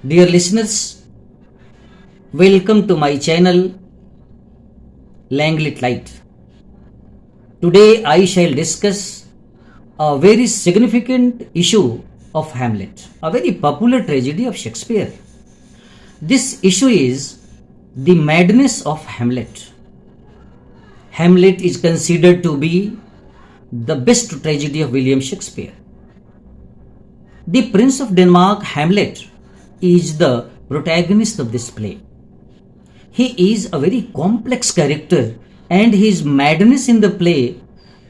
Dear listeners, welcome to my channel Langlit Light. Today I shall discuss a very significant issue of Hamlet, a very popular tragedy of Shakespeare. This issue is the madness of Hamlet. Hamlet is considered to be the best tragedy of William Shakespeare. The Prince of Denmark, Hamlet, is the protagonist of this play. He is a very complex character and his madness in the play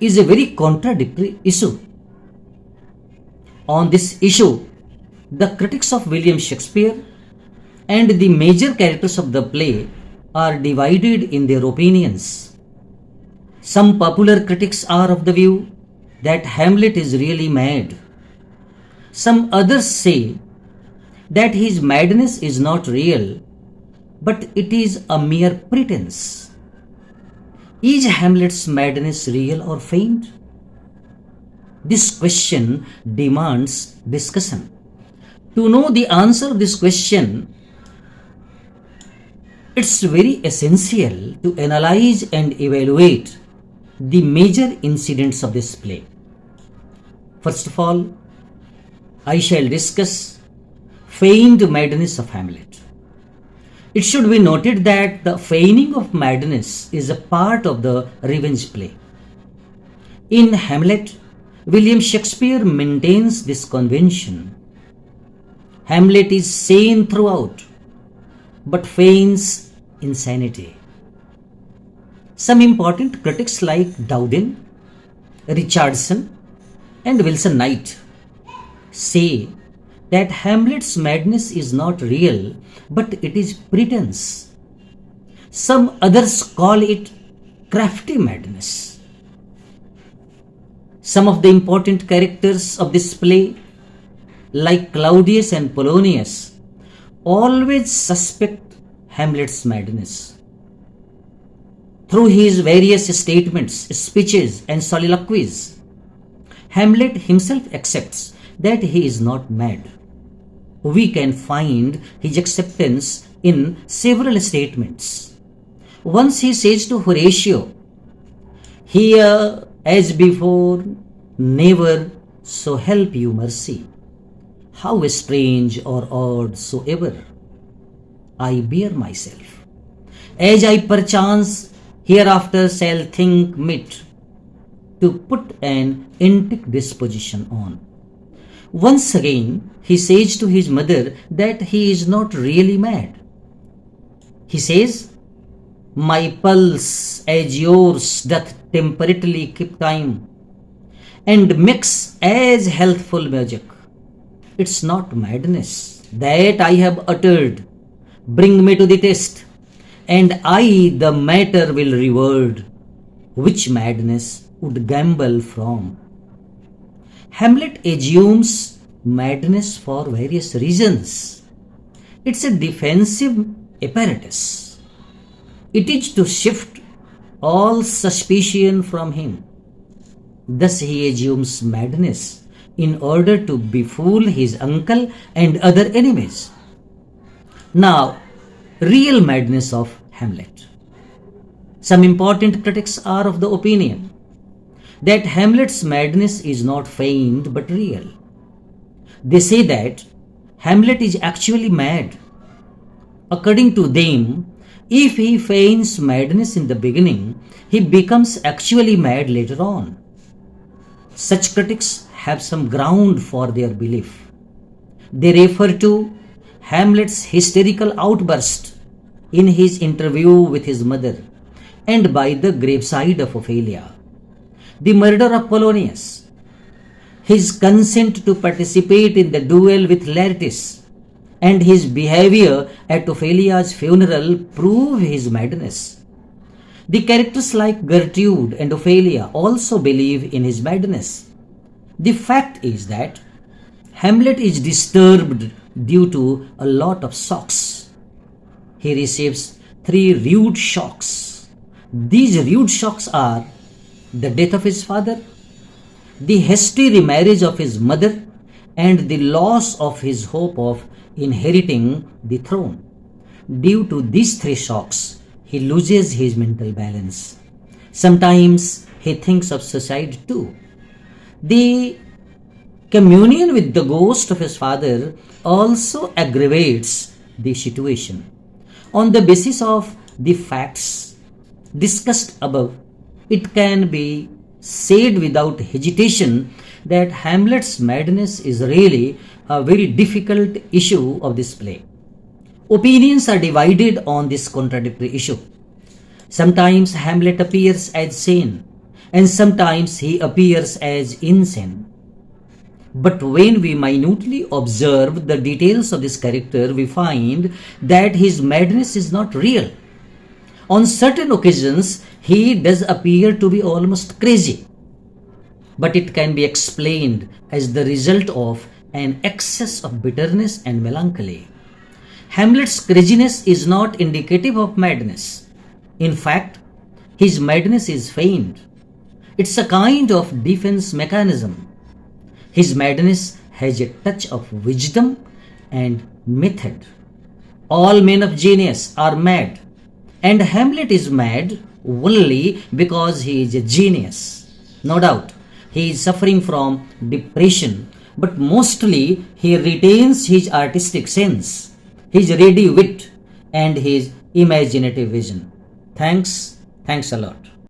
is a very contradictory issue. On this issue, the critics of William Shakespeare and the major characters of the play are divided in their opinions. Some popular critics are of the view that Hamlet is really mad. Some others say that his madness is not real, but it is a mere pretense. Is Hamlet's madness real or feigned? This question demands discussion. To know the answer to this question, it's very essential to analyze and evaluate the major incidents of this play. First of all, I shall discuss feigned madness of Hamlet. It should be noted that the feigning of madness is a part of the revenge play. In Hamlet, William Shakespeare maintains this convention. Hamlet is sane throughout, but feigns insanity. Some important critics like Dowden, Richardson, and Wilson Knight say that Hamlet's madness is not real, but it is pretense. Some others call it crafty madness. Some of the important characters of this play, like Claudius and Polonius, always suspect Hamlet's madness. Through his various statements, speeches, and soliloquies, Hamlet himself accepts that he is not mad. We can find his acceptance in several statements. Once he says to Horatio, "Here as before, never, so help you mercy. How strange or odd soever I bear myself, as I perchance hereafter shall think meet to put an antic disposition on." Once again, he says to his mother that he is not really mad. He says, "My pulse as yours doth temperately keep time, and mix as healthful music. It's not madness that I have uttered. Bring me to the test, and I the matter will reward, which madness would gamble from." Hamlet assumes madness for various reasons. It's a defensive apparatus. It is to shift all suspicion from him. Thus he assumes madness in order to befool his uncle and other enemies. Now, real madness of Hamlet. Some important critics are of the opinion that Hamlet's madness is not feigned but real. They say that Hamlet is actually mad. According to them, if he feigns madness in the beginning, he becomes actually mad later on. Such critics have some ground for their belief. They refer to Hamlet's hysterical outburst in his interview with his mother and by the graveside of Ophelia, the murder of Polonius, his consent to participate in the duel with Laertes, and his behavior at Ophelia's funeral prove his madness. The characters like Gertrude and Ophelia also believe in his madness. The fact is that Hamlet is disturbed due to a lot of shocks. He receives 3 rude shocks. These rude shocks are the death of his father, the hasty remarriage of his mother, and the loss of his hope of inheriting the throne. Due to these three shocks, he loses his mental balance. Sometimes he thinks of suicide too. The communion with the ghost of his father also aggravates the situation. On the basis of the facts discussed above, it can be said without hesitation that Hamlet's madness is really a very difficult issue of this play. Opinions are divided on this contradictory issue. Sometimes Hamlet appears as sane, and sometimes he appears as insane. But when we minutely observe the details of this character, we find that his madness is not real. On certain occasions, he does appear to be almost crazy, but it can be explained as the result of an excess of bitterness and melancholy. Hamlet's craziness is not indicative of madness. In fact, his madness is feigned. It's a kind of defense mechanism. His madness has a touch of wisdom and method. All men of genius are mad, and Hamlet is mad only because he is a genius. No doubt, he is suffering from depression, but mostly he retains his artistic sense, his ready wit, and his imaginative vision. Thanks a lot.